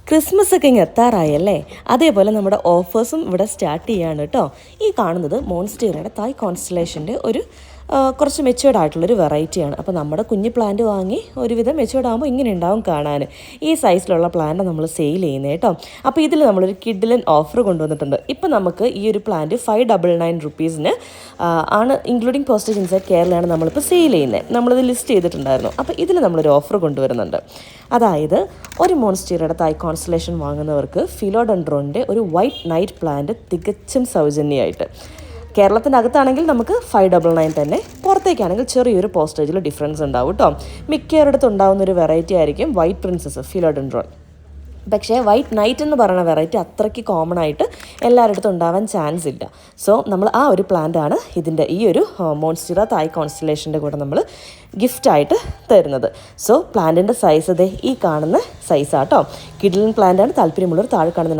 Christmas ഒക്കെ ഇങ്ങ് എത്താറായല്ലേ. അതേപോലെ നമ്മുടെ ഓഫേഴ്സും ഇവിടെ സ്റ്റാർട്ട് ചെയ്യാണ് കേട്ടോ. ഈ കാണുന്നത് മോൺസ്റ്റീറയുടെ തായ് കോൺസ്റ്റലേഷൻ്റെ ഒരു കുറച്ച് മെച്ചുവേർഡ് ആയിട്ടുള്ളൊരു വെറൈറ്റിയാണ്. അപ്പോൾ നമ്മുടെ കുഞ്ഞ് പ്ലാന്റ് വാങ്ങി ഒരുവിധം മെച്ചുവേർഡ് ആകുമ്പോൾ ഇങ്ങനെ ഉണ്ടാവും കാണാൻ. ഈ സൈസിലുള്ള പ്ലാന്റ് നമ്മൾ സെയിൽ ചെയ്യുന്നത് കേട്ടോ. അപ്പോൾ ഇതിൽ നമ്മളൊരു കിഡിലൻ ഓഫർ കൊണ്ടുവന്നിട്ടുണ്ട്. ഇപ്പോൾ നമുക്ക് ഈ ഒരു പ്ലാന്റ് 599 റുപ്പീസിന് ആണ്, ഇൻക്ലൂഡിങ് പോസ്റ്റേജ് ഇൻസൈഡ് കേരളയാണ് നമ്മളിപ്പോൾ സെയിൽ ചെയ്യുന്നത്. നമ്മളിത് ലിസ്റ്റ് ചെയ്തിട്ടുണ്ടായിരുന്നു. അപ്പോൾ ഇതിൽ നമ്മളൊരു ഓഫർ കൊണ്ടുവരുന്നുണ്ട്. അതായത് ഒരു മോൺസ്റ്റീറയുടെ തായ് കോൺസ്റ്റലേഷൻ വാങ്ങുന്നവർക്ക് ഫിലോഡെൻഡ്രോണിൻ്റെ ഒരു വൈറ്റ് നൈറ്റ് പ്ലാന്റ് തികച്ചും സൗജന്യമായിട്ട്. കേരളത്തിൻ്റെ അകത്താണെങ്കിൽ നമുക്ക് 599 തന്നെ, പുറത്തേക്കാണെങ്കിൽ ചെറിയൊരു പോസ്റ്റേജിൽ ഡിഫറൻസ് ഉണ്ടാവും കേട്ടോ. മിക്കവരുടെ ഉണ്ടാകുന്ന ഒരു വെറൈറ്റി ആയിരിക്കും വൈറ്റ് പ്രിൻസസ് ഫിലോഡെൻഡ്രോൺ. പക്ഷേ വൈറ്റ് നൈറ്റ് എന്ന് പറയുന്ന വെറൈറ്റി അത്രയ്ക്ക് കോമൺ ആയിട്ട് എല്ലാവരുടെ അടുത്തും ഉണ്ടാവാൻ ചാൻസ് ഇല്ല. സോ നമ്മൾ ആ ഒരു പ്ലാന്റാണ് ഇതിൻ്റെ ഈ ഒരു മോൺസ്റ്റീറ തായ് കോൺസ്റ്റലേഷൻ്റെ കൂടെ നമ്മൾ ഗിഫ്റ്റായിട്ട് തരുന്നത്. സോ പ്ലാന്റിൻ്റെ സൈസ് ഈ കാണുന്ന സൈസാട്ടോ. കിഡിലൻ പ്ലാന്റാണ്. താല്പര്യമുള്ളവർ താഴെ കാണുന്ന